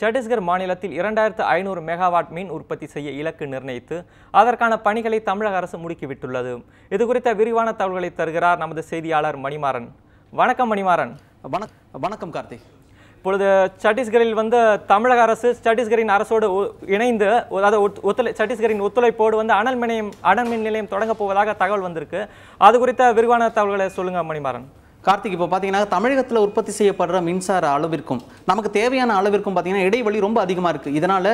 சத்தீஸ்கர் மாநிலத்தில் 2500 மெகாவாட் மின் உற்பத்தி செய்ய இலக்கு நிர்ணயித்து அதற்கான பணிகளை தமிழக அரசு முடுக்கிவிட்டுள்ளது. இது குறித்த விரிவான தகவல்களை தருகிறார் நமது செய்தியாளர் மணிமாறன். வணக்கம் மணிமாறன். வணக்கம் கார்த்திக். இப்பொழுது சத்தீஸ்கரில் தமிழக அரசு சத்தீஸ்கரின் அரசோடு இணைந்து சத்தீஸ்கரின் ஒத்துழைப்போடு அனல் மின் நிலையம் தொடங்க போவதாக தகவல் வந்திருக்கு. அது குறித்த விரிவான தகவல்களை சொல்லுங்க மணிமாறன். கார்த்திக், இப்போ பார்த்தீங்கன்னா தமிழகத்தில் உற்பத்தி செய்யப்படுற மின்சார அளவிற்கும் நமக்கு தேவையான அளவிற்கும் பார்த்தீங்கன்னா இடைவெளி ரொம்ப அதிகமாக இருக்குது. இதனால்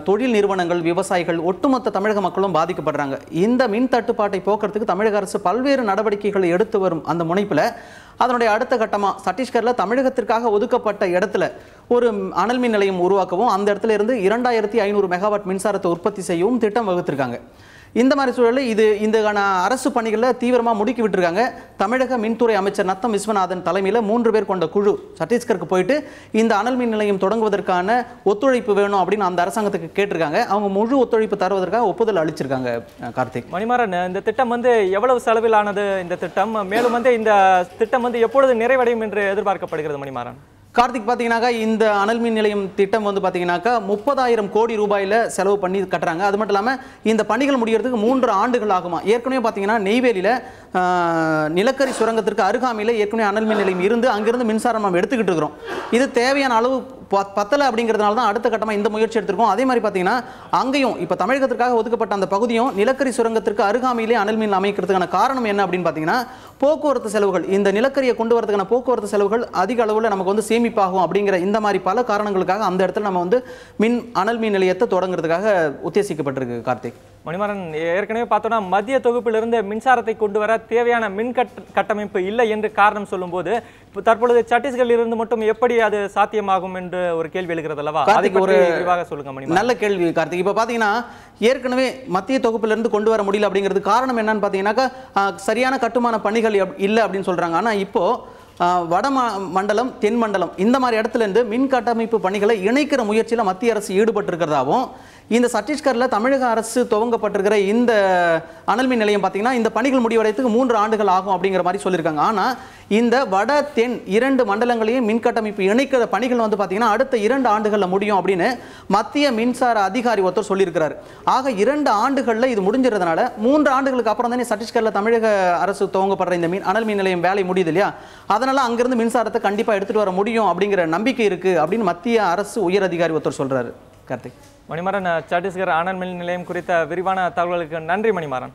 தொழில் நிறுவனங்கள், விவசாயிகள், ஒட்டுமொத்த தமிழக மக்களும் பாதிக்கப்படுறாங்க. இந்த மின் தட்டுப்பாட்டை போக்குறதுக்கு தமிழக அரசு பல்வேறு நடவடிக்கைகளை எடுத்து வரும் அந்த முனைப்பில் அதனுடைய அடுத்த கட்டமாக சத்தீஸ்கரில் தமிழகத்திற்காக ஒதுக்கப்பட்ட இடத்துல ஒரு அனல் மின் நிலையம் உருவாக்கவும் அந்த இடத்துல இருந்து 2500 மெகாவாட் மின்சாரத்தை உற்பத்தி செய்யவும் திட்டம் வகுத்திருக்காங்க. இந்த மாதிரி சூழலில் இந்த அரசு பணிகளில் தீவிரமாக முடுக்கி விட்டுருக்காங்க. தமிழக மின்துறை அமைச்சர் நத்தம் விஸ்வநாதன் தலைமையில் 3 பேர் கொண்ட குழு சத்தீஸ்கருக்கு போயிட்டு இந்த அனல் மின் நிலையம் தொடங்குவதற்கான ஒத்துழைப்பு வேணும் அப்படின்னு அந்த அரசாங்கத்துக்கு கேட்டிருக்காங்க. அவங்க முழு ஒத்துழைப்பு தருவதற்காக ஒப்புதல் அளிச்சிருக்காங்க. கார்த்திக், மணிமாறன், இந்த திட்டம் எவ்வளவு செலவிலானது? இந்த திட்டம் மேலும் இந்த திட்டம் எப்பொழுது நிறைவடையும் என்று எதிர்பார்க்கப்படுகிறது மணிமாறன்? கார்த்திக், பார்த்தீங்கன்னாக்கா இந்த அனல் மின் நிலையம் திட்டம் பார்த்தீங்கன்னாக்கா 30,000 கோடி ரூபாயில் செலவு பண்ணி கட்டுறாங்க. அது மட்டும் இல்லாமல் இந்த பணிகள் முடிகிறதுக்கு 3 ஆண்டுகள் ஆகுமா. ஏற்கனவே பார்த்தீங்கன்னா நெய்வேலியில் நிலக்கரி சுரங்கத்திற்கு அருகாமையில் ஏற்கனவே அனல் மின் நிலையம் இருந்து அங்கிருந்து மின்சாரம் நம்ம எடுத்துக்கிட்டு இருக்கிறோம். இது தேவையான அளவு பத்தலை அப்படிங்கிறதுனால தான் அடுத்த கட்டமாக இந்த முயற்சி எடுத்திருக்கோம். அதே மாதிரி பார்த்தீங்கன்னா அங்கேயும் இப்போ தமிழகத்திற்காக ஒதுக்கப்பட்ட அந்த பகுதியும் நிலக்கரி சுரங்கத்திற்கு அருகாமையிலே அனல் மின் அமைக்கிறதுக்கான காரணம் என்ன அப்படின்னு பார்த்தீங்கன்னா போக்குவரத்து செலவுகள், இந்த நிலக்கரியை கொண்டு வரதுக்கான போக்குவரத்து செலவுகள் அதிக அளவில் நமக்கு சேமிப்பாகும் அப்படிங்கிற இந்த மாதிரி பல காரணங்களுக்காக அந்த இடத்துல நம்ம அனல் மின் நிலையத்தை தொடங்குறதுக்காக உத்தேசிக்கப்பட்டிருக்கு. கார்த்திக், மணிமாறன், ஏற்கனவே பார்த்தோம்னா மத்திய தொகுப்பிலிருந்து மின்சாரத்தை கொண்டு வர தேவையான மின் கட்டமைப்பு இல்லை என்று காரணம் சொல்லும்போது தற்பொழுது சத்தீஸ்கரில் இருந்து மட்டும் எப்படி அது சாத்தியமாகும் என்று ஒரு கேள்வி எழுகிறது அல்லவா? ஒரு விரிவாக சொல்லுங்க மணிமாறன். நல்ல கேள்வி கார்த்திக். இப்போ பார்த்தீங்கன்னா ஏற்கனவே மத்திய தொகுப்பிலிருந்து கொண்டு வர முடியல அப்படிங்கிறது காரணம் என்னன்னு பார்த்தீங்கன்னாக்கா சரியான கட்டுமான பணிகள் இல்லை அப்படின்னு சொல்றாங்க. ஆனால் இப்போ வட மண்டலம், தென் மண்டலம் இந்த மாதிரி இடத்துல இருந்து மின் கட்டமைப்பு பணிகளை இணைக்கிற முயற்சியில் மத்திய அரசு ஈடுபட்டு இருக்கிறதாவும் இந்த சத்தீஸ்கரில் தமிழக அரசு துவங்கப்பட்டிருக்கிற இந்த அனல் மின் நிலையம் பார்த்தீங்கன்னா இந்த பணிகள் முடிவடைறதுக்கு 3 ஆண்டுகள் ஆகும் அப்படிங்கிற மாதிரி சொல்லியிருக்காங்க. ஆனால் இந்த வட தென் 2 மண்டலங்களையும் மின் கட்டமைப்பு இணைக்கிற பணிகள் பார்த்தீங்கன்னா அடுத்த 2 ஆண்டுகளில் முடியும் அப்படின்னு மத்திய மின்சார அதிகாரி ஒருத்தர் சொல்லியிருக்கிறார். ஆக 2 ஆண்டுகளில் இது முடிஞ்சிருந்தனால 3 ஆண்டுகளுக்கு அப்புறம் தானே சத்தீஸ்கரில் தமிழக அரசு துவங்கப்படுற இந்த அனல் மின் நிலையம் வேலை முடியுது இல்லையா? அதனால அங்கிருந்து மின்சாரத்தை கண்டிப்பாக எடுத்துட்டு வர முடியும் அப்படிங்கிற நம்பிக்கை இருக்கு அப்படின்னு மத்திய அரசு உயர் அதிகாரி ஒருத்தர் சொல்றாரு. கார்த்திக், மணிமாறன், சத்தீஸ்கர் அனல் மின் நிலையம் குறித்த விரிவான தகவல்களுக்கு நன்றி மணிமாறன்.